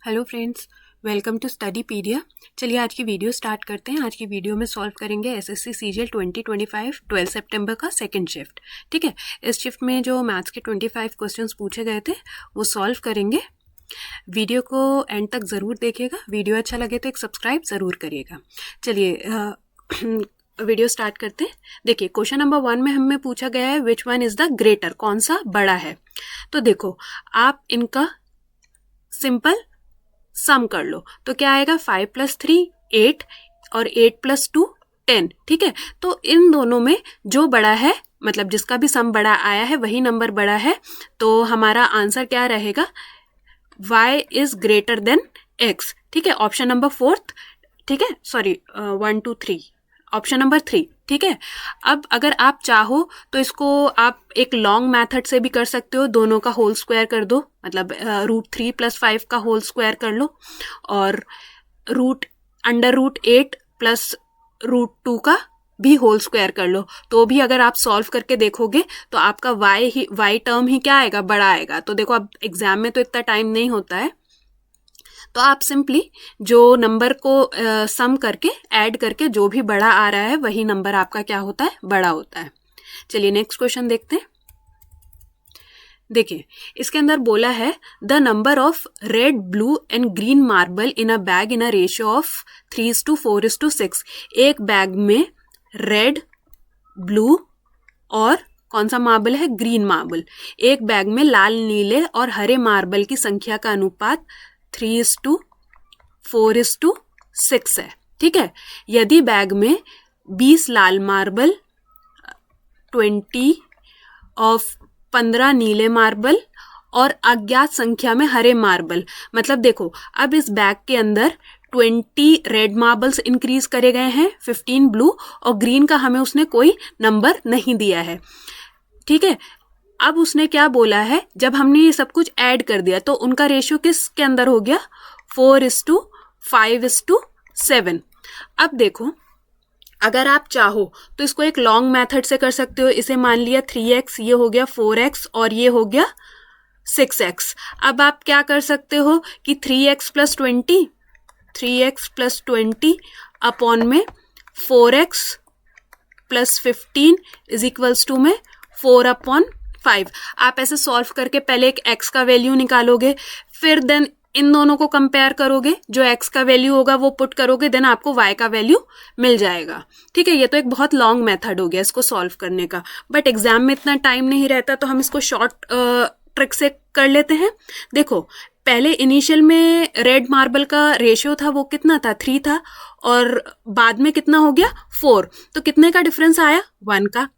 Hello friends, welcome to Studypedia. चलिए आज की वीडियो स्टार्ट करते हैं। आज की वीडियो में सॉल्व करेंगे एसएससी सीजीएल 2025 12 सितंबर का सेकंड शिफ्ट। ठीक है, इस शिफ्ट में जो मैथ्स के 25 क्वेश्चंस पूछे गए थे वो सॉल्व करेंगे। वीडियो को एंड तक ज़रूर देखिएगा। वीडियो अच्छा लगे तो एक सब्सक्राइब ज़रूर करिएगा। चलिए वीडियो स्टार्ट करते हैं। देखिए, क्वेश्चन नंबर 1 में हमें पूछा गया है which one is the greater, कौन सा बड़ा है। तो देखो, आप इनका सिंपल सम कर लो तो क्या आएगा, 5 + 3 8 और 8 + 2 10। ठीक है, तो इन दोनों में जो बड़ा है, मतलब जिसका भी सम बड़ा आया है वही नंबर बड़ा है। तो हमारा आंसर क्या रहेगा, y is greater than x। ठीक है, ऑप्शन नंबर 4। ठीक है, सॉरी 1 2 3, ऑप्शन नंबर 3। ठीक है, अब अगर आप चाहो तो इसको आप एक लॉन्ग मेथड से भी कर सकते हो। दोनों का होल स्क्वायर कर दो, मतलब √3 + 5 का होल स्क्वायर कर लो, और √8 + √2 का भी होल स्क्वायर कर लो। तो भी अगर आप सॉल्व करके देखोगे तो आपका y टर्म ही क्या आएगा, बड़ा आएगा। तो देखो, अब एग्जाम में तो इतना टाइम नहीं होता है, तो आप सिंपली जो नंबर को सम करके ऐड करके जो भी बड़ा आ रहा है वही नंबर आपका क्या होता है, बड़ा होता है। चलिए नेक्स्ट क्वेश्चन देखते हैं। देखिए, इसके अंदर बोला है the number of red, blue and green marble in a bag in a ratio of 3:4:6। एक बैग में रेड, ब्लू और कौन सा मार्बल है, ग्रीन मार्बल। एक बैग में लाल, नीले और हरे मार्बल की संख्या का अनुपात 3:4:6 है। ठीक है, यदि बैग में 20 लाल मार्बल, 15 नीले मार्बल और अज्ञात संख्या में हरे मार्बल, मतलब देखो, अब इस बैग के अंदर 20 रेड मार्बल्स इंक्रीज करे गए हैं, 15 ब्लू, और ग्रीन का हमें उसने कोई नंबर नहीं दिया है। ठीक है, अब उसने क्या बोला है, जब हमने ये सब कुछ ऐड कर दिया तो उनका रेशियो किसके अंदर हो गया, 4:5:7। अब देखो, अगर आप चाहो तो इसको एक लॉन्ग मेथड से कर सकते हो। इसे मान लिया 3x, ये हो गया 4x और ये हो गया 6x। अब आप क्या कर सकते हो कि 3x + 20 अपॉन में 4x + 15 = में 4/5। आप ऐसे सॉल्व करके पहले एक x का वैल्यू निकालोगे, फिर देन इन दोनों को कंपेयर करोगे, जो x का वैल्यू होगा वो पुट करोगे, देन आपको y का वैल्यू मिल जाएगा। ठीक है, ये तो एक बहुत लॉन्ग मेथड हो गया इसको सॉल्व करने का, बट एग्जाम में इतना टाइम नहीं रहता तो हम इसको शॉर्ट ट्रिक से कर लेते हैं। देखो, पहले इनिशियल में रेड मार्बल का रेशियो था वो कितना था, 3 था, और बाद में कितना हो गया, 4। तो कितने का डिफरेंस आया, 1 का।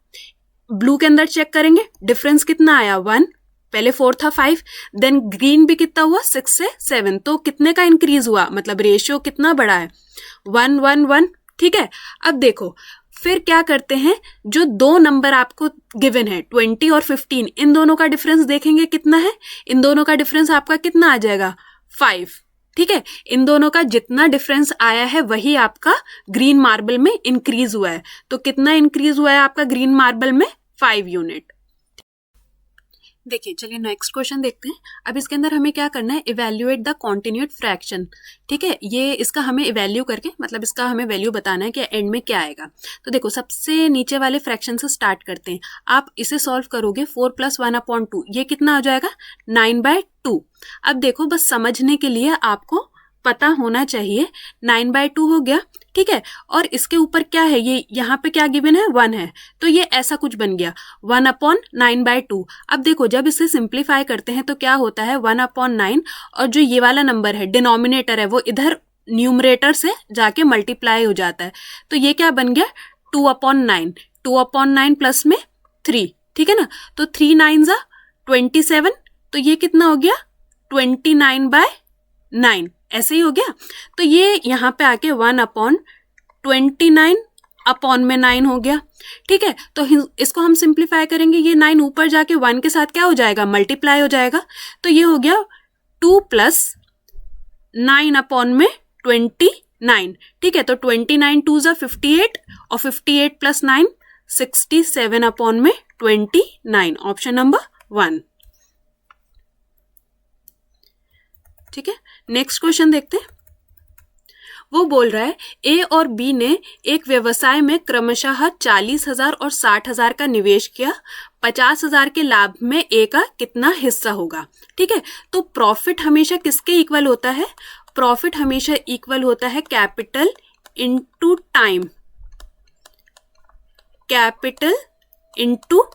ब्लू के अंदर चेक करेंगे, डिफरेंस कितना आया, 1। पहले 4 था, 5, देन ग्रीन भी कितना हुआ, 6 से 7। तो कितने का इंक्रीज हुआ, मतलब रेशियो कितना बड़ा है, 1 1 1। ठीक है, अब देखो, फिर क्या करते हैं, जो दो नंबर आपको गिवन है 20 और 15, इन दोनों का डिफरेंस देखेंगे कितना है। इन दोनों का डिफरेंस आपका कितना आ जाएगा, 5। ठीक है, इन दोनों का जितना डिफरेंस आया है वही आपका ग्रीन मार्बल में इंक्रीज हुआ है। तो कितना इंक्रीज हुआ है आपका ग्रीन मार्बल में, 5 यूनिट। देखिए, चलिए नेक्स्ट क्वेश्चन देखते हैं। अब इसके अंदर हमें क्या करना है, इवेल्युएट द कॉन्टिन्यूड फ्रैक्शन। ठीक है, ये इसका हमें इवेल्यू करके, मतलब इसका हमें वैल्यू बताना है कि एंड में क्या आएगा। तो देखो, सबसे नीचे वाले फ्रैक्शन से स्टार्ट करते हैं। आप इसे सॉल्व करोगे, 4 + 1/2, ये कितना हो जाएगा, 9/2। अब देखो, बस समझने के लिए आपको पता होना चाहिए, 9/2 हो गया। ठीक है, और इसके ऊपर क्या है, ये यहाँ पे क्या गिवन है, 1 है, तो ये ऐसा कुछ बन गया, 1/9/2। अब देखो, जब इसे सिंप्लीफाई करते हैं तो क्या होता है, 1/9, और जो ये वाला नंबर है डिनोमिनेटर है वो इधर न्यूमरेटर से जाके मल्टीप्लाई हो जाता है। तो ये क्या बन गया, 2/9, 2/9 प्लस में 3। ठीक है ना, तो 3 9 27, तो ये कितना हो गया, 29/9, ऐसे ही हो गया। तो ये यहाँ पे आके 1/29 अपॉन में 9 हो गया। ठीक है, तो इसको हम सिंप्लीफाई करेंगे, ये 9 ऊपर जाके 1 के साथ क्या हो जाएगा, मल्टीप्लाई हो जाएगा। तो ये हो गया 2 + 9/29। ठीक है, तो 29 2 = 58, और 58 + 9 67/29, ऑप्शन नंबर 1। ठीक है, नेक्स्ट क्वेश्चन देखते हैं। वो बोल रहा है ए और बी ने एक व्यवसाय में क्रमशः 40,000 और 60,000 का निवेश किया, 50,000 के लाभ में ए का कितना हिस्सा होगा। ठीक है, तो प्रॉफिट हमेशा किसके इक्वल होता है? प्रॉफिट हमेशा इक्वल होता है capital into time, capital into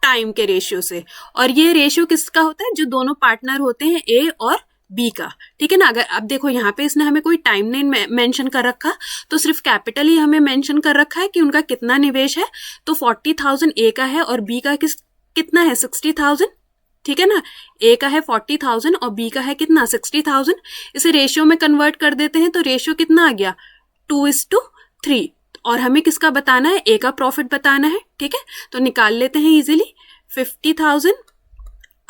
time के रेशियो से। और ये रेशियो किसका होता है? जो दोनों पार्टनर होते हैं ए और बी का। ठीक है ना, अगर अब देखो यहाँ पे इसने हमें कोई टाइम नहीं मेंशन कर रखा, तो सिर्फ कैपिटल ही हमें मेंशन कर रखा है कि उनका कितना निवेश है। तो 40,000 ए का है और बी का कितना है? 60,000। ठीक है ना, ए का है 40,000 और बी का है कितना? 60,000। इसे रेशियो में कन्वर्ट कर देते हैं तो रेशियो कितना आ गया? 2:3। और हमें किसका बताना है? ए का प्रॉफिट बताना है। ठीक है, तो निकाल लेते हैं इजीली। 50,000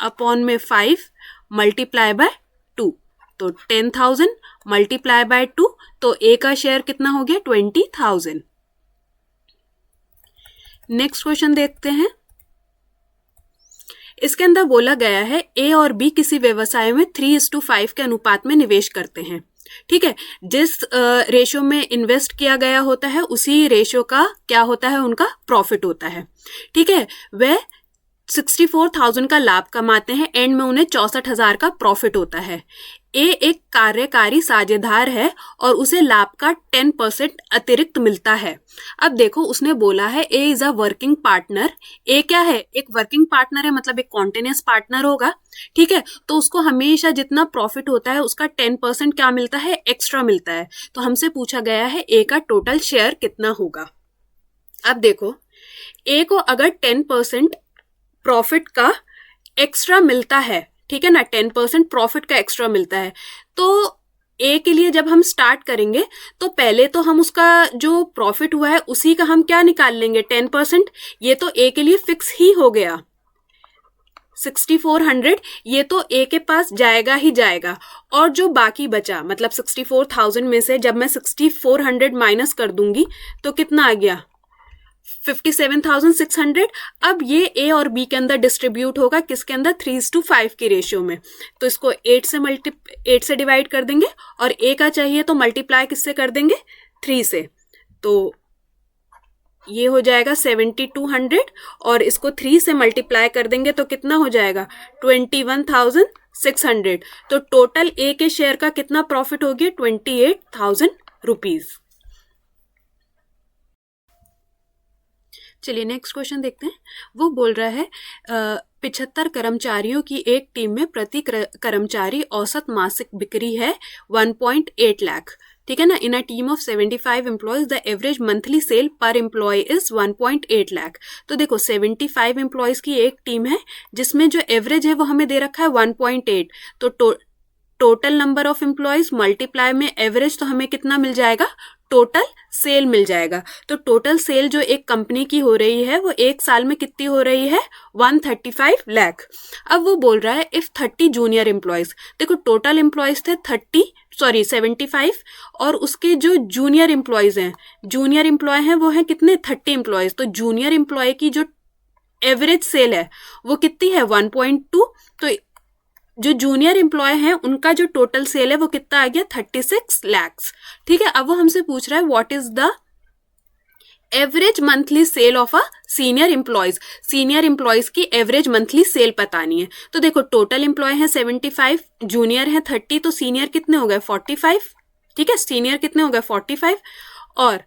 अपॉन में 5 मल्टीप्लाई बाय 2, तो 10,000 मल्टीप्लाई बाय 2, तो ए का शेयर कितना हो गया? 20,000। नेक्स्ट क्वेश्चन देखते हैं। इसके अंदर बोला गया है ए और बी किसी व्यवसाय में 3:5 के अनुपात में निवेश करते हैं। ठीक है, जिस रेशियो में इन्वेस्ट किया गया होता है उसी रेशियो का क्या होता है? उनका प्रॉफिट होता है। ठीक है, वह 64,000 का लाभ कमाते हैं, एंड में उन्हें 64,000 का प्रॉफिट होता है। ए एक कार्यकारी साझेदार है और उसे लाभ का 10% अतिरिक्त मिलता है। अब देखो उसने बोला है ए इज अ वर्किंग पार्टनर। ए क्या है? एक वर्किंग पार्टनर है, मतलब एक कॉन्टिन्यूअस पार्टनर होगा। ठीक है, तो उसको हमेशा जितना प्रॉफिट होता है उसका 10% क्या मिलता है? एक्स्ट्रा मिलता है। तो हमसे पूछा गया है ए का टोटल शेयर कितना होगा। अब देखो ए को अगर 10% प्रॉफिट का एक्स्ट्रा मिलता है, ठीक है ना, 10% प्रॉफिट का एक्स्ट्रा मिलता है, तो ए के लिए जब हम स्टार्ट करेंगे तो पहले तो हम उसका जो प्रॉफिट हुआ है उसी का हम क्या निकाल लेंगे? 10%। ये तो ए के लिए फिक्स ही हो गया 6400, ये तो ए के पास जाएगा ही जाएगा। और जो बाकी बचा, मतलब 64,000 में से जब मैं 6400 माइनस कर दूंगी तो कितना आ गया? 57,600। अब ये ए और बी के अंदर डिस्ट्रीब्यूट होगा, किसके अंदर? 3:5 की रेशियो में। तो इसको 8 से डिवाइड कर देंगे, और ए का चाहिए तो मल्टीप्लाई किससे कर देंगे? 3 से। तो ये हो जाएगा 7200, और इसको 3 से मल्टीप्लाई कर देंगे तो कितना हो जाएगा? 21,600। तो टोटल ए के शेयर का कितना प्रॉफिट हो गया? 28,000 रुपीज। चलिए नेक्स्ट क्वेश्चन देखते हैं। वो बोल रहा है 75 कर्मचारियों की एक टीम में प्रति कर्मचारी औसत मासिक बिक्री है 1.8 लाख। ठीक है ना, in a team of 75 employees the average monthly sale per employee is 1.8 lakh. तो देखो 75 एम्प्लॉयज की एक टीम है जिसमें जो एवरेज है वो हमें दे रखा है 1.8। तो total number of employees multiply में एवरेज, तो हमें कितना मिल जाएगा? टोटल सेल मिल जाएगा। तो टोटल सेल जो एक कंपनी की हो रही है वो एक साल में कितनी हो रही है? 135 लाख। अब वो बोल रहा है इफ 30 जूनियर एम्प्लॉयज, देखो टोटल एम्प्लॉयज थे 75, और उसके जो जूनियर एम्प्लॉयज हैं, जूनियर एम्प्लॉय हैं वो हैं कितने? 30 एम्प्लॉयज। तो जूनियर एम्प्लॉय की जो एवरेज सेल है वो कितनी है? 1.2। तो जो जूनियर एम्प्लॉय हैं उनका जो टोटल सेल है वो कितना आ गया? 36 लाख। ठीक है, अब वो हमसे पूछ रहा है what is the average monthly cell of a senior employees. Senior employees की एवरेज मंथली सेल बतानी है। तो देखो टोटल एम्प्लॉय है 75, जूनियर है 30, तो सीनियर कितने हो गए? 45। ठीक है, सीनियर कितने हो गए? 45, और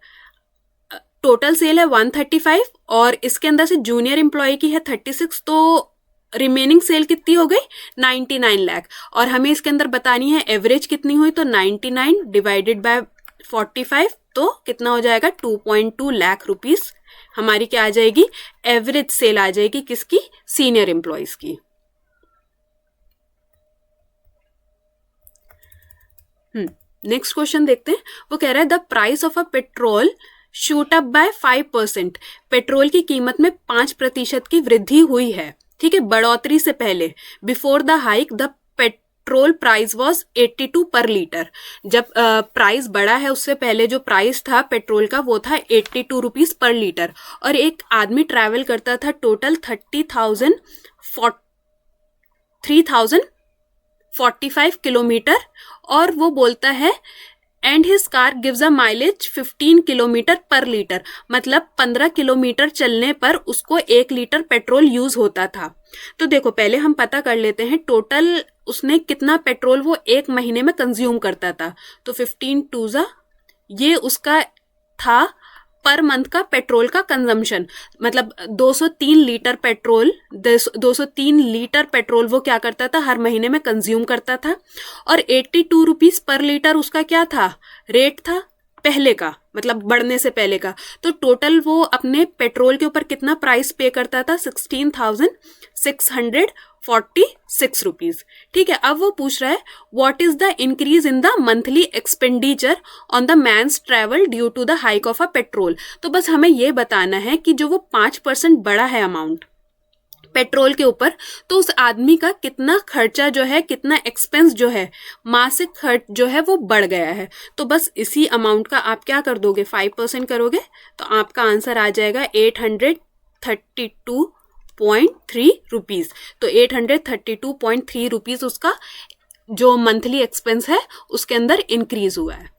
टोटल सेल है 135, और इसके अंदर से जूनियर एम्प्लॉय की है 36, तो रिमेनिंग सेल कितनी हो गई? 99 लाख। और हमें इसके अंदर बतानी है एवरेज कितनी हुई, तो 99 डिवाइडेड बाय 45, तो कितना हो जाएगा? 2.2 लाख रुपीस हमारी क्या आ जाएगी? एवरेज सेल आ जाएगी किसकी? सीनियर एम्प्लॉयज की। नेक्स्ट क्वेश्चन देखते हैं। वो कह रहा है the price of a petrol shoot up by 5%। Petrol की कीमत में 5% की वृद्धि हुई है। ठीक है, बढ़ोतरी से पहले, before the hike the petrol price was 82 पर लीटर। जब प्राइस बढ़ा है उससे पहले जो प्राइस था पेट्रोल का वो था 82 रुपीज पर लीटर। और एक आदमी ट्रैवल करता था टोटल 3,000 45 किलोमीटर, और वो बोलता है and his car gives a mileage 15 kilometre पर लीटर, मतलब 15 किलोमीटर चलने पर उसको 1 लीटर पेट्रोल यूज होता था। तो देखो पहले हम पता कर लेते हैं टोटल उसने कितना पेट्रोल वो एक महीने में कंज्यूम करता था। तो 15 टूजा ये उसका था पर मंथ का पेट्रोल का कंजम्पशन, मतलब 203 लीटर पेट्रोल 203 लीटर पेट्रोल वो क्या करता था, हर महीने में कंज्यूम करता था। और 82 रुपीज पर लीटर उसका क्या था, रेट था पहले का, मतलब बढ़ने से पहले का। तो टोटल वो अपने पेट्रोल के ऊपर कितना प्राइस पे करता था, 16,646 रुपीज। ठीक है, अब वो पूछ रहा है what is the increase in the monthly expenditure on the man's travel due to the hike of a petrol. तो बस हमें ये बताना है कि जो वो 5% बढ़ा है अमाउंट पेट्रोल के ऊपर, तो उस आदमी का कितना खर्चा जो है, कितना एक्सपेंस जो है, मासिक खर्च जो है वो बढ़ गया है। तो बस इसी अमाउंट का आप क्या कर दोगे, 5% करोगे तो आपका आंसर आ जाएगा 832.3 रुपीज। तो 832.3 रुपीज उसका जो मंथली एक्सपेंस है उसके अंदर इंक्रीज हुआ है।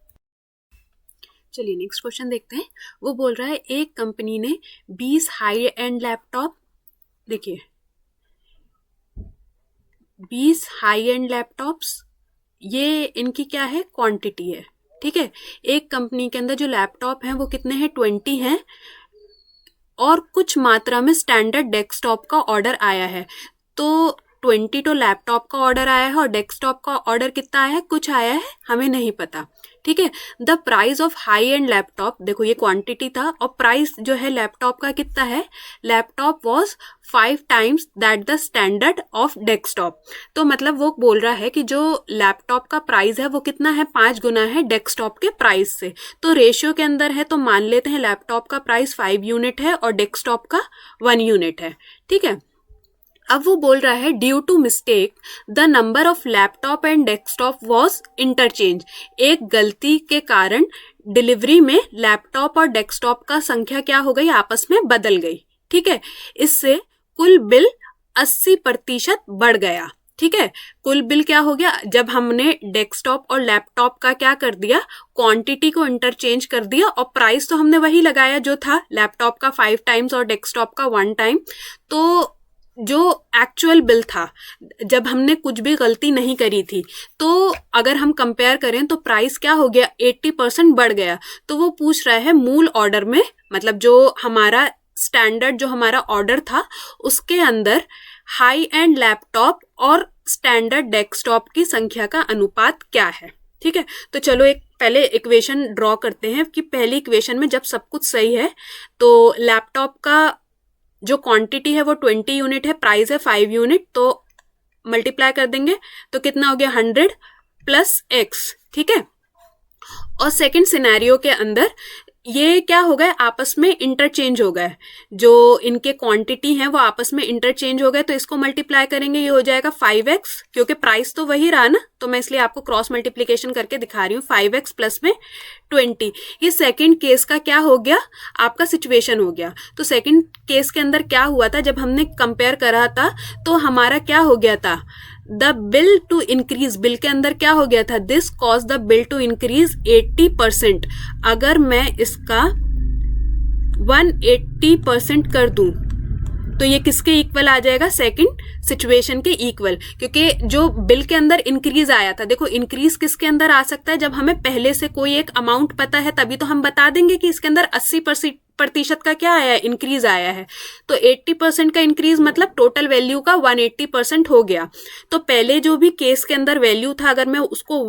चलिए नेक्स्ट क्वेश्चन देखते हैं। वो बोल रहा है एक कंपनी ने 20 हाई एंड लैपटॉप, देखिए 20 हाई एंड लैपटॉप्स, ये इनकी क्या है, क्वांटिटी है। ठीक है, एक कंपनी के अंदर जो लैपटॉप हैं वो कितने हैं, 20 हैं, और कुछ मात्रा में स्टैंडर्ड डेस्कटॉप का ऑर्डर आया है। तो 20 तो लैपटॉप का ऑर्डर आया है और डेस्कटॉप का ऑर्डर कितना आया है, कुछ आया है, हमें नहीं पता। ठीक है, the price of high and laptop, देखो ये क्वांटिटी था और प्राइस जो है लैपटॉप का कितना है, laptop was 5 times that the standard of desktop. तो मतलब वो बोल रहा है कि जो लैपटॉप का प्राइस है वो कितना है, 5 गुना है डेस्कटॉप के प्राइस से। तो रेशियो के अंदर है, तो मान लेते हैं लैपटॉप का प्राइस 5 यूनिट है और डेस्कटॉप का 1 यूनिट है। ठीक है, अब वो बोल रहा है due to mistake the number of laptop and desktop was interchange, एक गलती के कारण डिलीवरी में लैपटॉप और डेस्कटॉप का संख्या क्या हो गई, आपस में बदल गई। ठीक है, इससे कुल बिल 80% बढ़ गया। ठीक है, कुल बिल क्या हो गया, जब हमने डेस्कटॉप और लैपटॉप का क्या कर दिया, क्वांटिटी को इंटरचेंज कर दिया और प्राइस तो हमने वही लगाया जो था, लैपटॉप का 5 times और डेस्कटॉप का 1 time। तो जो एक्चुअल बिल था, जब हमने कुछ भी गलती नहीं करी थी, तो अगर हम कंपेयर करें तो प्राइस क्या हो गया, 80% बढ़ गया। तो वो पूछ रहा है मूल ऑर्डर में, मतलब जो हमारा स्टैंडर्ड जो हमारा ऑर्डर था उसके अंदर हाई एंड लैपटॉप और स्टैंडर्ड डेस्कटॉप की संख्या का अनुपात क्या है। ठीक है, तो चलो एक पहले इक्वेशन ड्रॉ करते हैं कि पहली इक्वेशन में जब सब कुछ सही है तो लैपटॉप का जो क्वांटिटी है वो 20 यूनिट है, प्राइस है 5 यूनिट, तो मल्टीप्लाई कर देंगे तो कितना हो गया, 100 प्लस x। ठीक है, और सेकंड सिनेरियो के अंदर ये क्या हो गया, आपस में इंटरचेंज हो गए, जो इनके क्वांटिटी हैं वो आपस में इंटरचेंज हो गए। तो इसको मल्टीप्लाई करेंगे, ये हो जाएगा 5x, क्योंकि प्राइस तो वही रहा ना, तो मैं इसलिए आपको क्रॉस मल्टीप्लीकेशन करके दिखा रही हूँ, 5x प्लस में 20। ये सेकंड केस का क्या हो गया, आपका सिचुएशन हो गया। तो सेकंड केस के अंदर क्या हुआ था, जब हमने कंपेयर करा था तो हमारा क्या हो गया था, the bill to increase, bill के अंदर क्या हो गया था, this cause the bill to increase 80%। अगर मैं इसका 180% कर दूं तो ये किसके इक्वल आ जाएगा, सेकंड सिचुएशन के इक्वल, क्योंकि जो बिल के अंदर इंक्रीज आया था, देखो इंक्रीज किसके अंदर आ सकता है, जब हमें पहले से कोई एक अमाउंट पता है तभी तो हम बता देंगे कि इसके अंदर 80% का क्या आया है, इंक्रीज आया है। तो 80% का इंक्रीज मतलब टोटल वैल्यू का 180% हो गया। तो पहले जो भी केस के अंदर वैल्यू था, अगर मैं उसको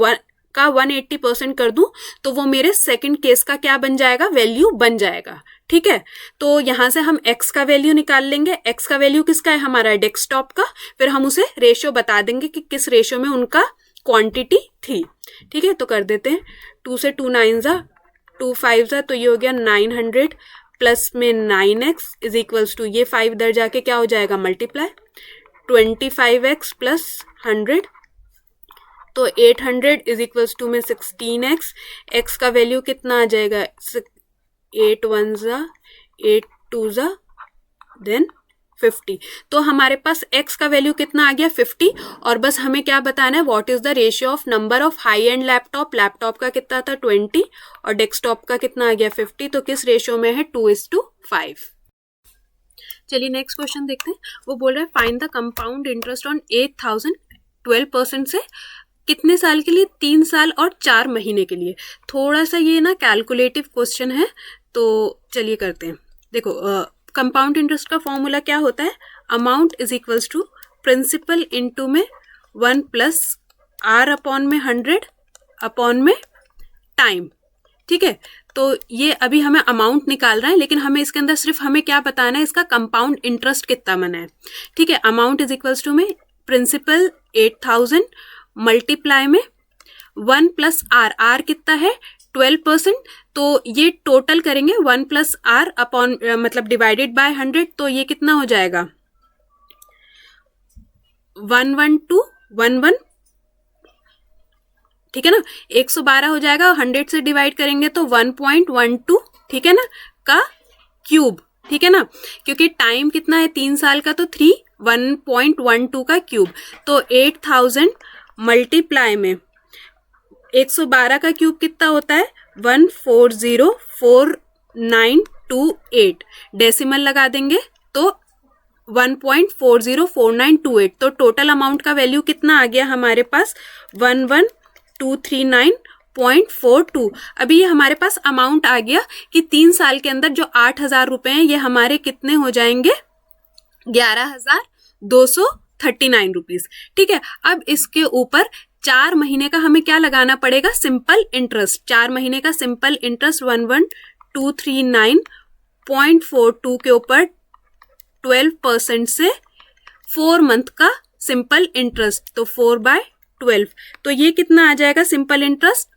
180% कर दूं तो वो मेरे सेकंड केस का क्या बन जाएगा, वैल्यू बन जाएगा। ठीक है, तो यहां से हम x का वैल्यू निकाल लेंगे। x का वैल्यू किसका है, हमारा डेस्कटॉप का, फिर हम उसे रेशियो बता देंगे कि किस रेशियो में उनका क्वांटिटी थी। ठीक है, तो कर देते हैं, 2 से 2 9 जा, 2 5 जा, तो ये हो गया 900 प्लस में 9x इज इक्वल्स टू, ये 5 इधर जाके क्या हो जाएगा, मल्टीप्लाई 25x प्लस 100, तो 800 इज इक्वल्स टू में 16x, x का वैल्यू कितना आ जाएगा, 8 1 जा 8 2 जा देन 50। तो हमारे पास x का वैल्यू कितना आ गया 50, और बस हमें क्या बताना है, what is the ratio of number of high and laptop. Laptop का कितना था 20 और डेस्कटॉप का कितना आ गया 50, तो किस रेशियो में है 2:5। चलिए नेक्स्ट क्वेश्चन देखते हैं। वो बोल रहा है find the compound interest on 8,000 12% से कितने साल के लिए, 3 साल और 4 महीने के लिए। थोड़ा सा ये ना कैलकुलेटिव क्वेश्चन है, तो चलिए करते हैं। देखो कंपाउंड इंटरेस्ट का फॉर्मूला क्या होता है, amount is equals to principal into में 1 प्लस r अपॉन में 100 अपॉन में टाइम। ठीक है, तो ये अभी हमें अमाउंट निकाल रहा है, लेकिन हमें इसके अंदर सिर्फ हमें क्या बताना है, इसका कंपाउंड इंटरेस्ट कितना बना है। ठीक है, अमाउंट इज इक्वल्स टू में प्रिंसिपल 8,000 मल्टीप्लाई में 1 प्लस r कितना है 12%, तो ये टोटल करेंगे 1 प्लस r अपॉन मतलब डिवाइडेड बाय 100, तो ये कितना हो जाएगा 11211। ठीक है ना, 112 हो जाएगा, 100 से डिवाइड करेंगे तो 1.12, ठीक है ना, का क्यूब। ठीक है ना, क्योंकि टाइम कितना है 3 साल का, तो 1.12 का क्यूब। तो 8,000 मल्टीप्लाई में 112 का क्यूब कितना होता है 1404928, डेसिमल लगा देंगे तो 1.404928, तो टोटल अमाउंट का वैल्यू कितना आ गया हमारे पास 11239.42। अभी ये हमारे पास अमाउंट आ गया कि 3 साल के अंदर जो 8,000 रुपए हैं ये हमारे कितने हो जाएंगे 11,239 रुपीज। ठीक है, अब इसके ऊपर 4 महीने का हमें क्या लगाना पड़ेगा, सिंपल इंटरेस्ट। 4 महीने का सिंपल इंटरेस्ट 11239.42 के ऊपर 12% से 4 मंथ का सिंपल इंटरेस्ट, तो 4/12, तो ये कितना आ जाएगा सिंपल इंटरेस्ट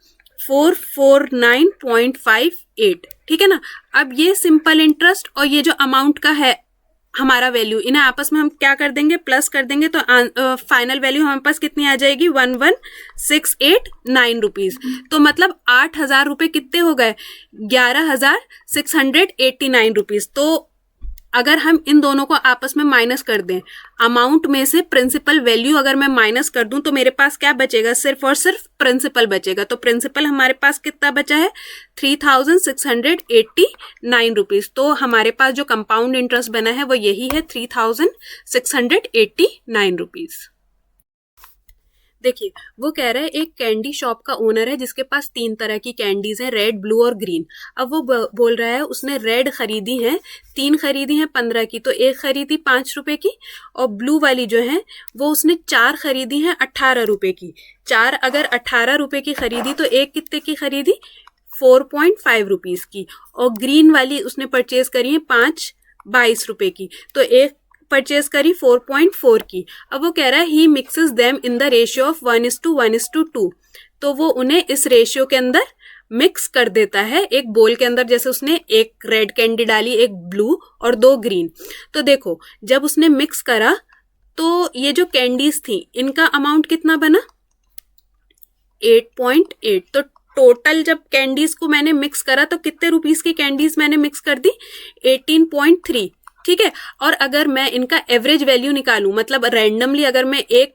449.58। ठीक है ना, अब ये सिंपल इंटरेस्ट और ये जो अमाउंट का है हमारा वैल्यू, इन्हें आपस में हम क्या कर देंगे, प्लस कर देंगे, तो फाइनल वैल्यू हमारे पास कितनी आ जाएगी 11,689 रुपीज। तो मतलब 8,000 रुपए कितने हो गए 11,689 रुपीज। तो अगर हम इन दोनों को आपस में माइनस कर दें, अमाउंट में से प्रिंसिपल वैल्यू अगर मैं माइनस कर दूं तो मेरे पास क्या बचेगा, सिर्फ और सिर्फ प्रिंसिपल बचेगा। तो प्रिंसिपल हमारे पास कितना बचा है 3,689 रुपीज। तो हमारे पास जो कंपाउंड इंटरेस्ट बना है वो यही है 3,689 रुपीज। देखिए वो कह रहा है एक कैंडी शॉप का ओनर है जिसके पास 3 तरह की कैंडीज हैं, रेड, ब्लू और ग्रीन। अब वो बोल रहा है उसने रेड खरीदी है 3 खरीदी हैं 15 की, तो एक खरीदी 5 रुपए की, और ब्लू वाली जो है वो उसने 4 खरीदी हैं 18 रुपए की। 4 अगर 18 रुपए की खरीदी तो एक कितने की खरीदी 4.5 रुपीज की, और ग्रीन वाली उसने परचेज करी है 5 22 रुपए की, तो एक परचेज करी 4.4 की। अब वो कह रहा है he mixes them in the ratio of 1:1:2, तो वो उन्हें इस रेशियो के अंदर मिक्स कर देता है एक बोल के अंदर। जैसे उसने एक रेड कैंडी डाली, एक ब्लू और 2 ग्रीन। तो देखो जब उसने मिक्स करा तो ये जो कैंडीज थी इनका अमाउंट कितना बना 8.8। तो टोटल जब कैंडीज को मैंने मिक्स करा तो कितने रुपीस की कैंडीज मैंने मिक्स कर दी 18.3। ठीक है, और अगर मैं इनका एवरेज वैल्यू निकालूं, मतलब रैंडमली अगर मैं एक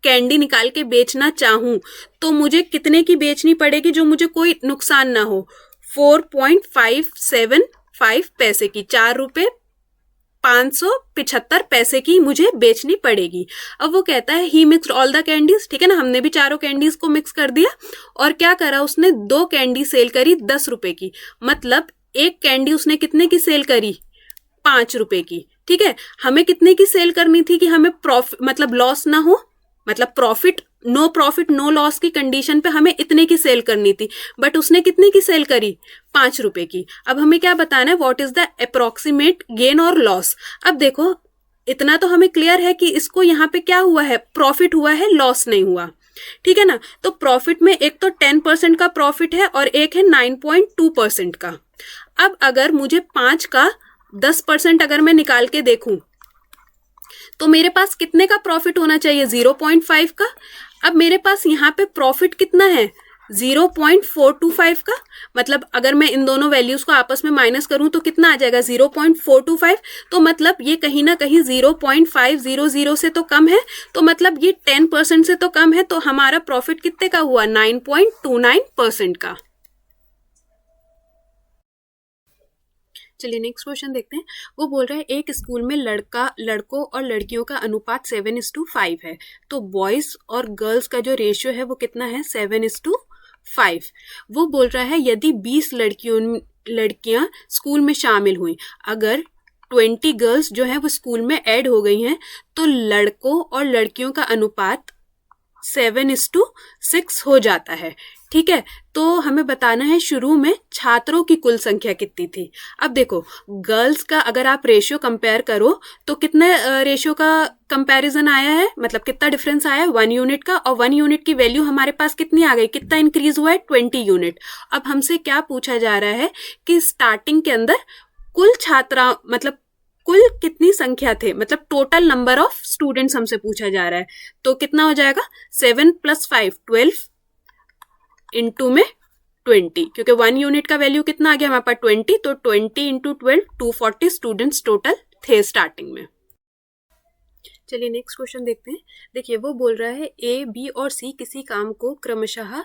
कैंडी निकाल के बेचना चाहूं तो मुझे कितने की बेचनी पड़ेगी जो मुझे कोई नुकसान ना हो 4.575 पैसे की, 4.575 पैसे की मुझे बेचनी पड़ेगी। अब वो कहता है ही मिक्स्ड ऑल द कैंडीज। ठीक है ना, हमने भी चारों कैंडीज को मिक्स कर दिया, और क्या करा उसने 2 कैंडी सेल करी 10 रुपए की, मतलब एक कैंडी उसने कितने की सेल करी 5 रुपए की। ठीक है, हमें कितने की सेल करनी थी कि हमें प्रॉफिट मतलब लॉस ना हो, मतलब प्रॉफिट नो लॉस की कंडीशन पे हमें इतने की सेल करनी थी, बट उसने कितने की सेल करी 5 रुपए की। अब हमें क्या बताना है what is the approximate gain और लॉस। अब देखो इतना तो हमें क्लियर है कि इसको यहाँ पे क्या हुआ है, प्रॉफिट हुआ है, लॉस नहीं हुआ। ठीक है ना, तो प्रॉफिट में एक तो 10% का प्रॉफिट है और एक है 9.2% का। अब अगर मुझे 5 का 10% अगर मैं निकाल के देखूं तो मेरे पास कितने का प्रॉफिट होना चाहिए 0.5 का। अब मेरे पास यहाँ पे प्रॉफिट कितना है 0.425 का, मतलब अगर मैं इन दोनों वैल्यूज को आपस में माइनस करूं तो कितना आ जाएगा 0.425। तो मतलब ये कहीं ना कहीं 0.500 से तो कम है, तो मतलब ये 10% से तो कम है, तो हमारा प्रॉफिट कितने का हुआ 9.29% का। चलिए नेक्स्ट क्वेश्चन देखते हैं। वो बोल रहा है एक स्कूल में लड़कों और लड़कियों का अनुपात 7:5 है, तो बॉयज और गर्ल्स का जो रेशियो है वो कितना है 7:5। वो बोल रहा है यदि 20 लड़कियां स्कूल में शामिल हुई, अगर 20 गर्ल्स जो है वो स्कूल में ऐड हो गई हैं, तो लड़कों और लड़कियों का अनुपात 7:6 हो जाता है। ठीक है, तो हमें बताना है शुरू में छात्रों की कुल संख्या कितनी थी। अब देखो गर्ल्स का अगर आप रेशियो कंपेयर करो तो कितने रेशियो का कंपैरिजन आया है, मतलब कितना डिफरेंस आया है 1 यूनिट का, और 1 यूनिट की वैल्यू हमारे पास कितनी आ गई, कितना इंक्रीज हुआ है 20 यूनिट। अब हमसे क्या पूछा जा रहा है कि स्टार्टिंग के अंदर कुल छात्रा मतलब कुल कितनी संख्या थे, मतलब टोटल नंबर ऑफ स्टूडेंट्स हमसे पूछा जा रहा है। तो कितना हो जाएगा 7 + 5 12 इंटू में 20, क्योंकि 1 यूनिट का वैल्यू कितना आ गया हमारे पास 20, तो 20 × 12 240 स्टूडेंट्स टोटल थे स्टार्टिंग में। चलिए नेक्स्ट क्वेश्चन देखते हैं। देखिए वो बोल रहा है ए, बी और सी किसी काम को क्रमशः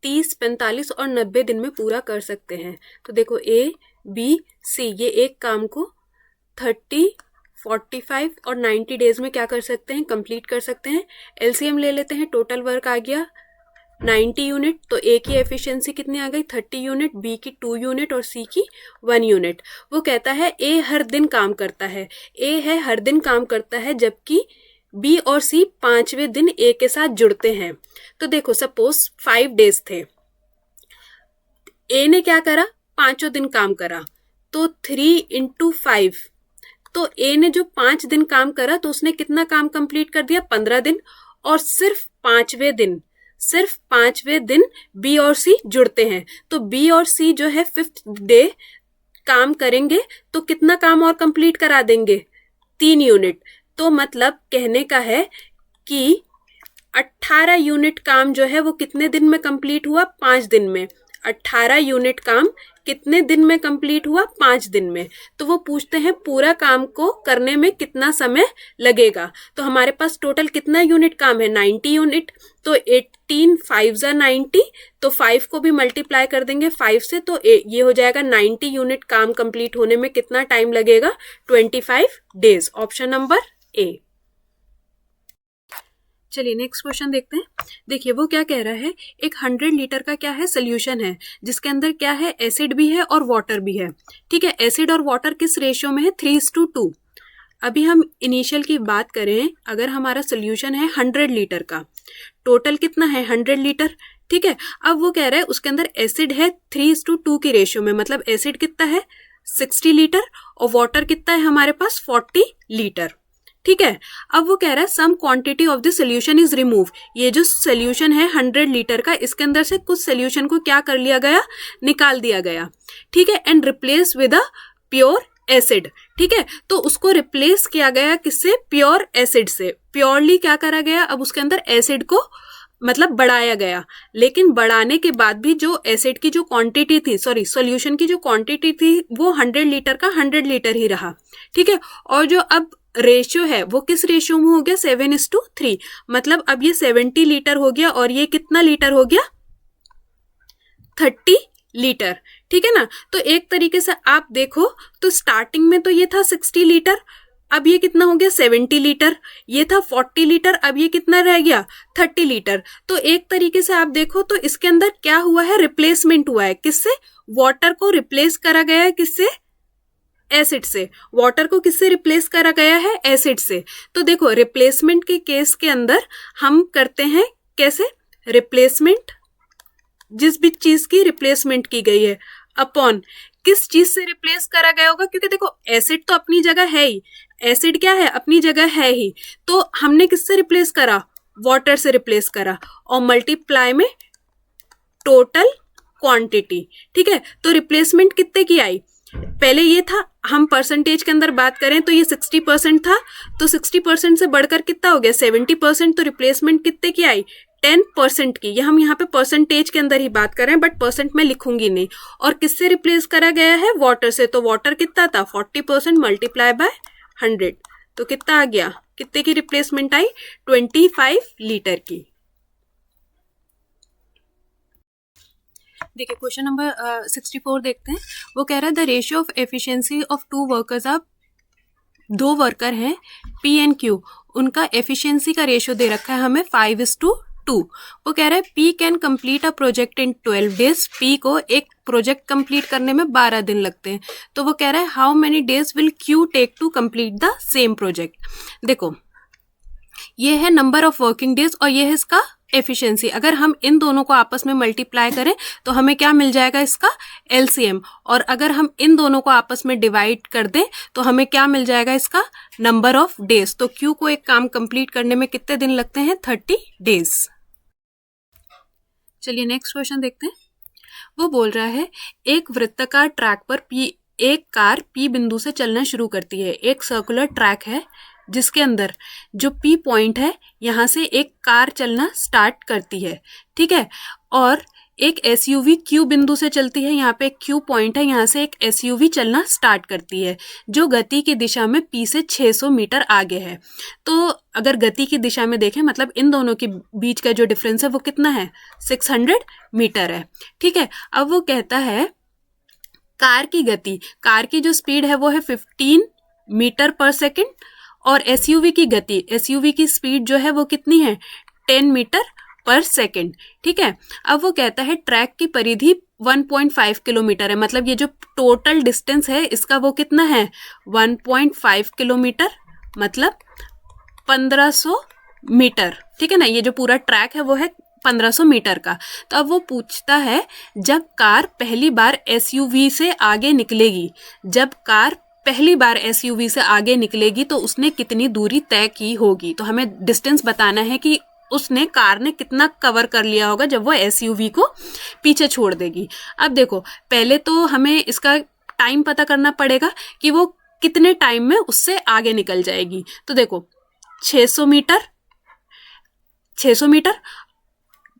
30, 45 और 90 दिन में पूरा कर सकते हैं। तो देखो ए, बी, सी ये एक काम को 30, 45 और 90 डेज में क्या कर सकते हैं, कंप्लीट कर सकते हैं। एलसीएम ले लेते हैं, टोटल वर्क आ गया 90 यूनिट, तो ए की एफिशिएंसी कितनी आ गई 30 यूनिट, बी की 2 यूनिट और सी की 1 यूनिट। वो कहता है ए हर दिन काम करता है, ए है हर दिन काम करता है, जबकि बी और सी 5वें दिन ए के साथ जुड़ते हैं। तो देखो सपोज 5 डेज थे, ए ने क्या करा 5 दिन काम करा, तो 3 × 5, तो ए ने जो 5 दिन काम करा तो उसने कितना काम कंप्लीट कर दिया 15 दिन, और सिर्फ 5वें दिन बी और सी जुड़ते हैं, तो बी और सी जो है 5th डे काम करेंगे, तो कितना काम और कंप्लीट करा देंगे 3 यूनिट। तो मतलब कहने का है कि 18 यूनिट काम जो है वो कितने दिन में कंप्लीट हुआ 5 दिन में। 18 यूनिट काम कितने दिन में कंप्लीट हुआ 5 दिन में। तो वो पूछते हैं पूरा काम को करने में कितना समय लगेगा। तो हमारे पास टोटल कितना यूनिट काम है 90 यूनिट, तो 18 5 = 90, तो 5 को भी मल्टीप्लाई कर देंगे 5 से, तो ये हो जाएगा 90 यूनिट काम कंप्लीट होने में कितना टाइम लगेगा 25 डेज। Option number A. चलिए नेक्स्ट क्वेश्चन देखते हैं। देखिए वो क्या कह रहा है, एक 100 लीटर का क्या है सोल्यूशन है, जिसके अंदर क्या है एसिड भी है और वाटर भी है। ठीक है, एसिड और वाटर किस रेशियो में है 3:2। अभी हम इनिशियल की बात करें, अगर हमारा सोल्यूशन है 100 लीटर का, टोटल कितना है 100 लीटर। ठीक है, अब वो कह रहा है उसके अंदर एसिड है 3:2 की रेशियो में, मतलब एसिड कितना है 60 लीटर और वाटर कितना है हमारे पास 40 लीटर। ठीक है, अब वो कह रहा है some quantity of the solution is remove. ये जो सोल्यूशन है 100 लीटर का, इसके अंदर से कुछ सोल्यूशन को क्या कर लिया गया, निकाल दिया गया। ठीक है, and replace with a pure acid. ठीक है, तो उसको रिप्लेस किया गया किससे, प्योर एसिड से। प्योरली क्या करा गया, अब उसके अंदर एसिड को मतलब बढ़ाया गया, लेकिन बढ़ाने के बाद भी जो एसिड की जो क्वांटिटी थी, सॉल्यूशन की जो क्वांटिटी थी वो 100 लीटर का 100 लीटर ही रहा। ठीक है, और जो अब रेशियो है वो किस रेशियो में हो गया 7:3, मतलब अब ये 70 लीटर हो गया और ये कितना लीटर हो गया 30 लीटर। ठीक है ना, तो एक तरीके से आप देखो तो स्टार्टिंग में तो ये था 60 लीटर, अब ये कितना हो गया 70 लीटर, ये था 40 लीटर, अब ये कितना रह गया 30 लीटर। तो एक तरीके से आप देखो तो इसके अंदर क्या हुआ है, रिप्लेसमेंट हुआ है, किससे, वाटर को रिप्लेस करा गया है, किससे, एसिड से। वाटर को किससे रिप्लेस करा गया है, एसिड से। तो देखो रिप्लेसमेंट के केस के अंदर हम करते हैं कैसे, रिप्लेसमेंट, जिस भी चीज की रिप्लेसमेंट की गई है अपॉन किस चीज से रिप्लेस करा गया होगा, क्योंकि देखो एसिड तो अपनी जगह है ही, एसिड क्या है अपनी जगह है ही, तो हमने किससे रिप्लेस करा, वाटर से रिप्लेस करा, और मल्टीप्लाई में टोटल क्वांटिटी। ठीक है, तो रिप्लेसमेंट कितने की आई, पहले ये था, हम परसेंटेज के अंदर बात करें तो ये 60% था, तो 60% से बढ़कर कितना हो गया 70%, तो रिप्लेसमेंट कितने की आई 10% की, ये हम यहाँ पे परसेंटेज के अंदर ही बात कर रहे हैं बट परसेंट में लिखूंगी नहीं, और किससे रिप्लेस करा गया है, वाटर से। तो वाटर कितना था, 40% मल्टीप्लाई बाय 100, तो कितना आ गया, कितने की रिप्लेसमेंट आई, 25 लीटर की। देखिए क्वेश्चन नंबर 64 देखते हैं। वो कह रहा है the ratio of efficiency of 2 workers are, 2 worker हैं P एंड Q, उनका एफिशिएंसी का रेशियो दे रखा है हमें 5:2। वो कह रहा है P can complete a project in 12 days, P को एक प्रोजेक्ट कंप्लीट करने में 12 दिन लगते हैं। तो वो कह रहा है how many days will Q take to complete the same project. देखो ये है नंबर ऑफ वर्किंग डेज और ये है इसका एफिशिएंसी। अगर हम इन दोनों को आपस में मल्टीप्लाई करें तो हमें क्या मिल जाएगा, इसका एलसीएम, और अगर हम इन दोनों को आपस में डिवाइड कर दें तो हमें क्या मिल जाएगा, इसका नंबर ऑफ डेज। तो क्यू को एक काम कंप्लीट करने में कितने दिन लगते हैं, 30 डेज। चलिए नेक्स्ट क्वेश्चन देखते हैं। वो बोल रहा है एक वृत्ताकार ट्रैक पर एक कार P बिंदु से चलना शुरू करती है। एक सर्कुलर ट्रैक है जिसके अंदर जो P पॉइंट है यहाँ से एक कार चलना स्टार्ट करती है, ठीक है, और एक एसयूवी Q बिंदु से चलती है। यहाँ पे एक Q पॉइंट है, यहाँ से एक एसयूवी चलना स्टार्ट करती है जो गति की दिशा में P से 600 मीटर आगे है। तो अगर गति की दिशा में देखें मतलब इन दोनों के बीच का जो डिफरेंस है वो कितना है, 600 मीटर है, ठीक है। अब वो कहता है कार की गति, कार की जो स्पीड है वो है 15 मीटर पर सेकेंड, और एसयूवी की गति, एसयूवी की स्पीड जो है वो कितनी है, 10 मीटर पर सेकेंड, ठीक है। अब वो कहता है ट्रैक की परिधि 1.5 किलोमीटर है, मतलब ये जो टोटल डिस्टेंस है इसका वो कितना है, 1.5 किलोमीटर, मतलब 1500 मीटर, ठीक है ना। ये जो पूरा ट्रैक है वो है 1500 मीटर का। तो अब वो पूछता है जब कार पहली बार एसयूवी से आगे निकलेगी, जब कार पहली बार एसयूवी से आगे निकलेगी तो उसने कितनी दूरी तय की होगी। तो हमें डिस्टेंस बताना है कि उसने, कार ने कितना कवर कर लिया होगा जब वो एसयूवी को पीछे छोड़ देगी। अब देखो पहले तो हमें इसका टाइम पता करना पड़ेगा कि वो कितने टाइम में उससे आगे निकल जाएगी। तो देखो 600 मीटर, 600 मीटर,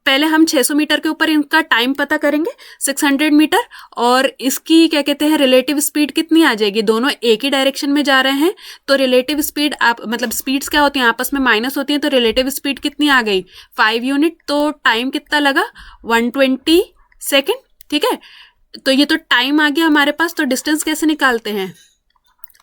पहले हम 600 मीटर के ऊपर इनका टाइम पता करेंगे 600 मीटर, और इसकी क्या कहते हैं रिलेटिव स्पीड कितनी आ जाएगी, दोनों एक ही डायरेक्शन में जा रहे हैं तो रिलेटिव स्पीड, आप मतलब स्पीड्स क्या होती हैं आपस में माइनस होती हैं, तो रिलेटिव स्पीड कितनी आ गई, 5 यूनिट। तो टाइम कितना लगा, 120 सेकेंड, ठीक है। तो ये तो टाइम आ गया हमारे पास। तो डिस्टेंस कैसे निकालते हैं,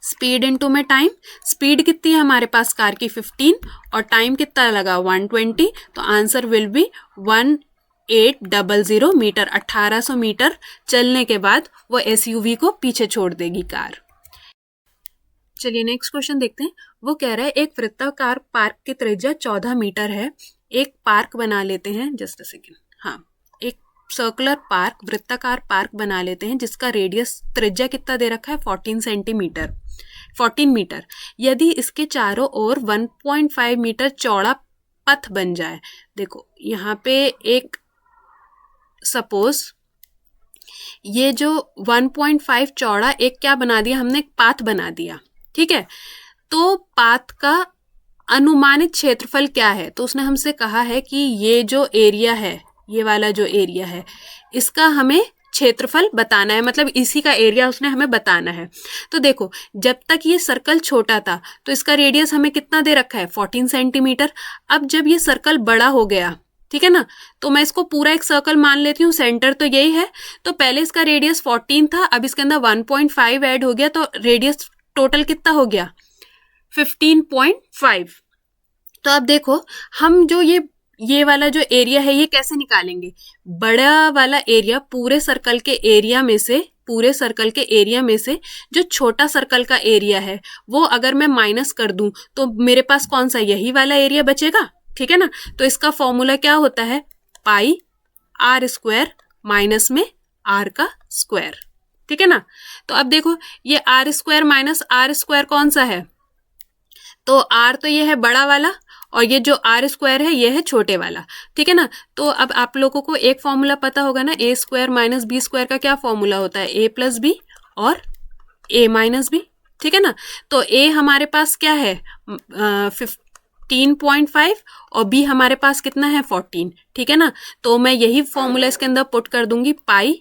स्पीड इनटू में टाइम। स्पीड कितनी है हमारे पास कार की 15 और टाइम कितना लगा 120, तो answer will be 1800 metre. 1800 metre चलने के बाद वो एसयूवी को पीछे छोड़ देगी कार। चलिए नेक्स्ट क्वेश्चन देखते हैं। वो कह रहा है एक वृत्ताकार पार्क की त्रिज्या 14 मीटर है। एक पार्क बना लेते हैं, जस्ट अ सेकेंड, हाँ, एक सर्कुलर पार्क, वृत्ताकार पार्क बना लेते हैं जिसका रेडियस, त्रिज्या कितना दे रखा है 14 मीटर। यदि इसके चारों ओर 1.5 मीटर चौड़ा पथ बन जाए। देखो यहाँ पे एक सपोज ये जो 1.5 चौड़ा एक क्या बना दिया हमने, एक पाथ बना दिया, ठीक है। तो पाथ का अनुमानित क्षेत्रफल क्या है, तो उसने हमसे कहा है कि ये जो एरिया है, ये वाला जो एरिया है, इसका हमें क्षेत्रफल बताना है, मतलब इसी का एरिया उसने हमें बताना है। तो देखो जब तक ये सर्कल छोटा था तो इसका रेडियस हमें कितना दे रखा है 14 सेंटीमीटर। अब जब ये सर्कल बड़ा हो गया, ठीक है ना, तो मैं इसको पूरा एक सर्कल मान लेती हूँ, सेंटर तो यही है। तो पहले इसका रेडियस 14 था, अब इसके अंदर 1.5 ऐड हो गया, तो रेडियस टोटल कितना हो गया 15.5। तो अब देखो हम जो ये वाला जो एरिया है ये कैसे निकालेंगे, बड़ा वाला एरिया पूरे सर्कल के एरिया में से जो छोटा सर्कल का एरिया है वो अगर मैं माइनस कर दूं तो मेरे पास कौन सा, यही वाला एरिया बचेगा, ठीक है ना। तो इसका फॉर्मूला क्या होता है, पाई आर स्क्वायर माइनस में आर का स्क्वायर, ठीक है ना। तो अब देखो ये R square minus R square कौन सा है, तो आर तो ये है बड़ा वाला और ये जो आर स्क्वायर है ये है छोटे वाला, ठीक है ना। तो अब आप लोगों को एक फॉर्मूला पता होगा ना, ए स्क्वायर माइनस बी स्क्वायर का क्या फॉर्मूला होता है, ए प्लस बी और ए माइनस बी, ठीक है ना। तो ए हमारे पास क्या है 15.5 और b हमारे पास कितना है 14, ठीक है ना। तो मैं यही फॉर्मूला इसके अंदर पुट कर दूंगी, पाई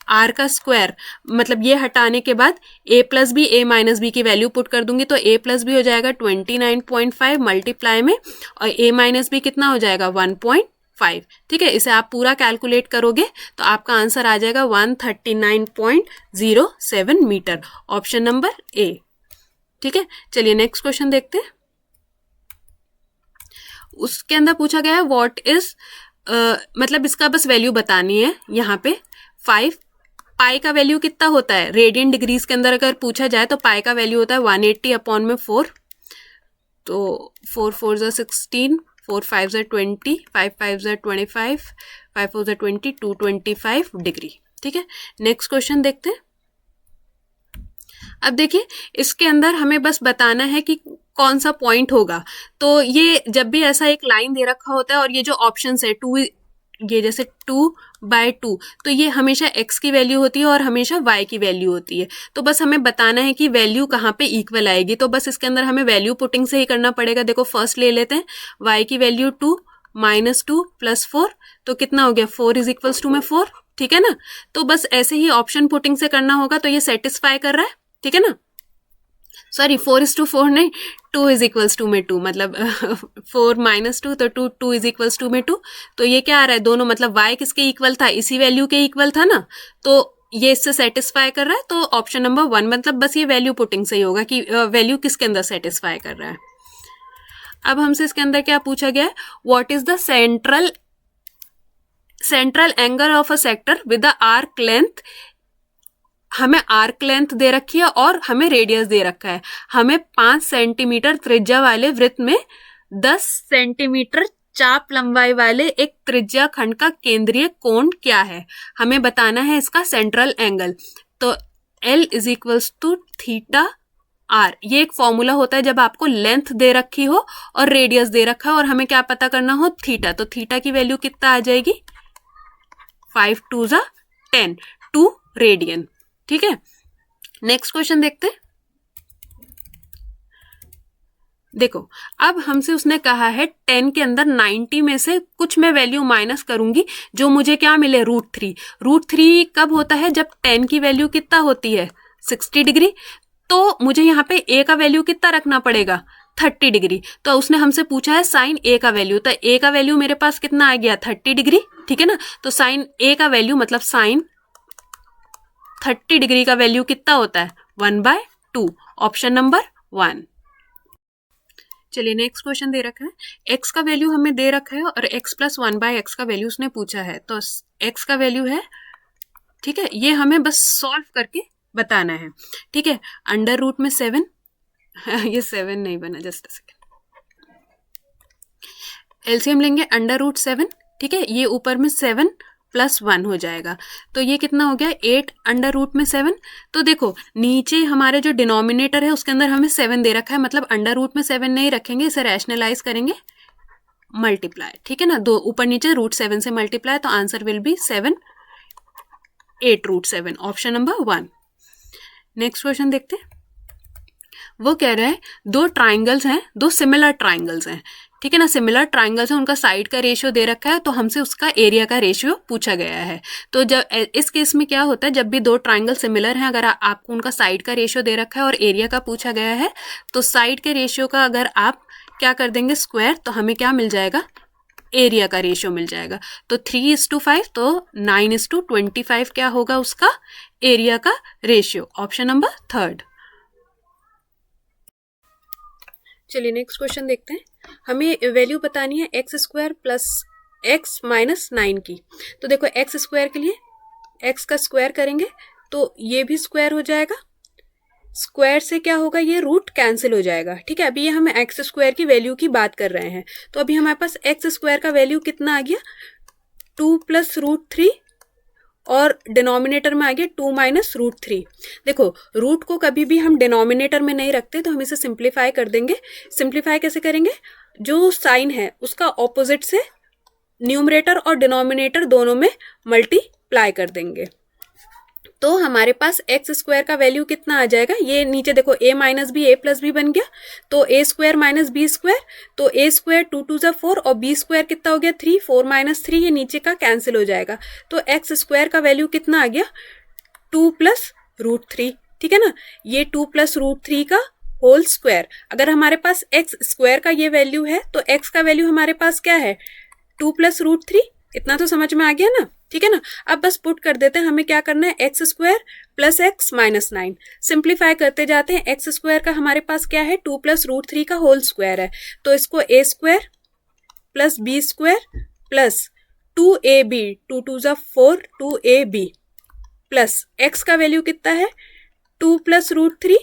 आर का स्क्वायर, मतलब ये हटाने के बाद a plus B a minus B की वैल्यू पुट कर दूंगी, तो a प्लस बी हो जाएगा 29.5 मल्टीप्लाई में, और a माइनस बी कितना हो जाएगा 1.5, ठीक है। इसे आप पूरा कैलकुलेट करोगे तो आपका आंसर आ जाएगा 139.07 मीटर, ऑप्शन नंबर ए, ठीक है। चलिए नेक्स्ट क्वेश्चन देखते हैं। उसके अंदर पूछा गया है व्हाट इज, मतलब इसका बस वैल्यू बतानी है यहाँ पे 5, पाई का वैल्यू कितना होता है रेडियन डिग्रीज के अंदर अगर पूछा जाए तो पाई का वैल्यू होता है 180 अपॉन में 4, तो 4 4 ज़ा 16, 4 5 ज़ा 20, 5 5 ज़ा 25, 5 4 ज़ा 20, 225 डिग्री, ठीक है। नेक्स्ट क्वेश्चन देखते हैं। अब देखिए इसके अंदर हमें बस बताना है कि कौन सा पॉइंट होगा। तो ये जब भी ऐसा एक लाइन दे रखा होता है और ये जो ऑप्शंस है 2, ये जैसे 2/2, तो ये हमेशा x की वैल्यू होती है और हमेशा y की वैल्यू होती है। तो बस हमें बताना है कि वैल्यू कहाँ पे इक्वल आएगी, तो बस इसके अंदर हमें वैल्यू पुटिंग से ही करना पड़ेगा। देखो फर्स्ट ले लेते हैं, y की वैल्यू 2 - 2 + 4, तो कितना हो गया 4 = में 4, ठीक है ना। तो बस ऐसे ही ऑप्शन पुटिंग से करना होगा, तो ये सेटिस्फाई कर रहा है, ठीक है ना। सॉरी 4:4 नहीं, 2 = में 2, मतलब 4 - 2 तो 2 = में 2, तो ये क्या आ रहा है दोनों, मतलब y किसके इक्वल था, इसी वैल्यू के इक्वल था ना, तो ये इससे सेटिस्फाई कर रहा है। तो ऑप्शन नंबर 1, मतलब बस ये वैल्यू पुटिंग से ही होगा कि वैल्यू किसके अंदर सेटिस्फाई कर रहा है। अब हमसे इसके अंदर क्या पूछा गया है, what is the central angle of a sector with the arc length, हमें आर्क लेंथ दे रखी है और हमें रेडियस दे रखा है। हमें 5 सेंटीमीटर त्रिज्या वाले वृत्त में 10 सेंटीमीटर चाप लंबाई वाले एक त्रिज्या खंड का केंद्रीय कोण क्या है, हमें बताना है इसका सेंट्रल एंगल। तो L = θr, ये एक फॉर्मूला होता है जब आपको लेंथ दे रखी हो और रेडियस दे रखा है और हमें क्या पता करना हो थीटा, तो थीटा की वैल्यू कितना आ जाएगी 5 2 ज़ा 10, 2 रेडियन, ठीक है। नेक्स्ट क्वेश्चन देखते हैं। देखो अब हमसे उसने कहा है 10 के अंदर 90 में से कुछ मैं वैल्यू माइनस करूंगी, जो मुझे क्या मिले √3। √3 कब होता है, जब 10 की वैल्यू कितना होती है 60 डिग्री, तो मुझे यहाँ पे a का वैल्यू कितना रखना पड़ेगा 30 डिग्री। तो उसने हमसे पूछा है साइन a का वैल्यू, तो a का वैल्यू मेरे पास कितना आ गया 30 डिग्री, ठीक है ना। तो साइन a का वैल्यू मतलब साइन 30 डिग्री का वैल्यू कितना होता है 1/2, ऑप्शन नंबर 1। चलिए नेक्स्ट क्वेश्चन दे रखा है, x का वैल्यू हमें दे रखा है और x + 1/x का वैल्यू उसने पूछा है, तो x का वैल्यू है, ठीक है, ये हमें बस सॉल्व करके बताना है, ठीक है। √में 7 ये 7 नहीं बना, जस्ट अ सेकेंड, एलसीएम लेंगे √7, ठीक है, ये ऊपर में 7 + 1 हो जाएगा, तो ये कितना हो गया 8 √में 7। तो देखो नीचे हमारे जो डिनोमिनेटर है उसके अंदर हमें 7 दे रखा है, मतलब √में 7 नहीं रखेंगे, इसे रैशनलाइज करेंगे, मल्टीप्लाई, ठीक है ना, दो ऊपर नीचे √7 से मल्टीप्लाई, तो answer will B 7 8 √7, option number 1। Next question देखते हैं। वो कह रहा है दो ट्राइंगल्स हैं, दो सिमिलर ट्राइंगल्स हैं, ठीक है ना, सिमिलर ट्राइंगल्स हैं, उनका साइड का रेशियो दे रखा है, तो हमसे उसका एरिया का रेशियो पूछा गया है। तो जब इस केस में क्या होता है, जब भी दो ट्राइंगल सिमिलर हैं, अगर आपको उनका साइड का रेशियो दे रखा है और एरिया का पूछा गया है, तो साइड के रेशियो का अगर आप क्या कर देंगे स्क्वायर, तो हमें क्या मिल जाएगा एरिया का रेशियो मिल जाएगा। तो 3:5, तो 9:25 क्या होगा उसका एरिया का रेशियो, ऑप्शन नंबर 3। चलिए नेक्स्ट क्वेश्चन देखते हैं। हमें वैल्यू बतानी है x² + x - 9 की। तो देखो x² के लिए x का स्क्वायर करेंगे तो ये भी स्क्वायर हो जाएगा, स्क्वायर से क्या होगा ये रूट कैंसिल हो जाएगा, ठीक है। अभी ये हम x² की वैल्यू की बात कर रहे हैं, तो अभी हमारे पास x² का वैल्यू कितना आ गया 2 + √3 और डिनोमिनेटर में आ गया 2 - √3। देखो रूट को कभी भी हम डिनोमिनेटर में नहीं रखते, तो हम इसे सिंप्लीफाई कर देंगे। सिंप्लीफाई कैसे करेंगे, जो साइन है उसका ऑपोजिट से न्यूमरेटर और डिनोमिनेटर दोनों में मल्टीप्लाई कर देंगे, तो हमारे पास एक्स स्क्वायर का वैल्यू कितना आ जाएगा, ये नीचे देखो a minus B A plus B बन गया, तो a square minus B square, तो a स्क्वायर 2 2 जा 4 और b स्क्वायर कितना हो गया 3, 4 माइनस 3 ये नीचे का कैंसिल हो जाएगा, तो एक्स स्क्वायर का वैल्यू कितना आ गया 2 प्लस रूट 3, ठीक है ना, ये 2 प्लस रूट 3 का होल स्क्वायर। अगर हमारे पास एक्स स्क्वायर का ये वैल्यू है तो एक्स का वैल्यू हमारे पास क्या है 2 प्लस रूट 3, इतना तो समझ में आ गया ना, ठीक है ना। अब बस पुट कर देते हैं, हमें क्या करना है x square plus x minus 9, simplify करते जाते हैं। एक्स स्क्वायर का हमारे पास क्या है 2 प्लस रूट 3 का होल स्क्वायर है, तो इसको A square plus B square plus 2ab 2 2 जा 4 2ab प्लस एक्स का वैल्यू कितना है 2 प्लस रूट 3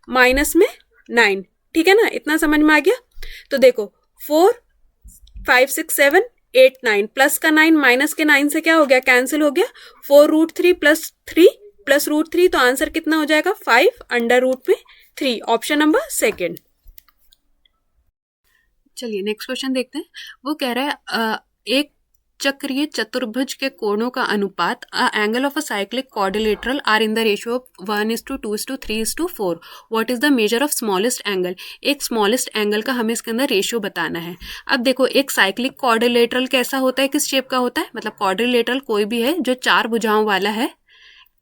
माइनस में 9, ठीक है ना, इतना समझ में आ गया। तो देखो 4 5 6 7 8 9 प्लस का 9 माइनस के 9 से क्या हो गया कैंसिल हो गया, 4 रूट 3 प्लस रूट 3, तो आंसर कितना हो जाएगा 5 अंडर रूट में 3, ऑप्शन नंबर सेकेंड। चलिए नेक्स्ट क्वेश्चन देखते हैं। वो कह रहा है एक चक्रीय चतुर्भुज के कोणों का अनुपात angle of a cyclic quadrilateral are in the ratio of 1:2:3:4। What is the measure of smallest angle. एक स्मॉलेस्ट एंगल का हमें इसके अंदर रेशियो बताना है। अब देखो एक साइक्लिक क्वाड्रिलेटरल कैसा होता है, किस शेप का होता है, मतलब क्वाड्रिलेटरल कोई भी है जो 4 भुजाओं वाला है,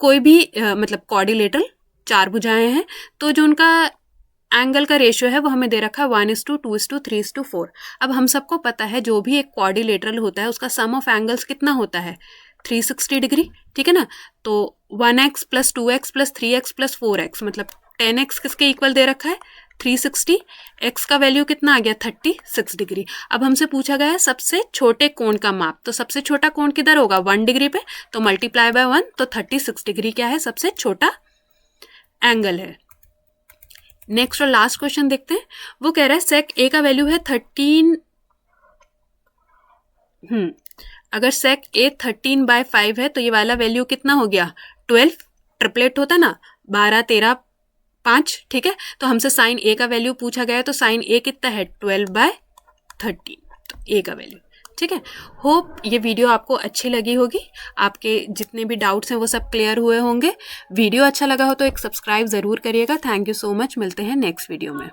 कोई भी मतलब क्वाड्रिलेटरल 4 भुजाएं हैं, तो जो उनका एंगल का रेशियो है वो हमें दे रखा है 1:2:3:4। अब हम सबको पता है जो भी एक क्वाड्रिलेटरल होता है उसका सम ऑफ एंगल्स कितना होता है 360 डिग्री, ठीक है ना। तो 1x plus 2x plus 3x plus 4x मतलब 10x किसके इक्वल दे रखा है 360, x का वैल्यू कितना आ गया 36 डिग्री। अब हमसे पूछा गया है सबसे छोटे कोण का माप, तो सबसे छोटा कोण किधर होगा 1 डिग्री पे, तो मल्टीप्लाई बाय 1, तो 36 डिग्री क्या है सबसे छोटा एंगल है। नेक्स्ट और लास्ट क्वेश्चन देखते हैं। वो कह रहा है सेक ए का वैल्यू है 13, अगर सेक ए 13/5 है तो ये वाला वैल्यू कितना हो गया 12, ट्रिपलेट होता ना 12 13 5, ठीक है। तो हमसे साइन ए का वैल्यू पूछा गया है, तो साइन ए कितना है 12/13, तो ए का वैल्यू, ठीक है। होप ये वीडियो आपको अच्छी लगी होगी, आपके जितने भी डाउट्स हैं वो सब क्लियर हुए होंगे। वीडियो अच्छा लगा हो तो एक सब्सक्राइब ज़रूर करिएगा। थैंक यू सो मच, मिलते हैं नेक्स्ट वीडियो में।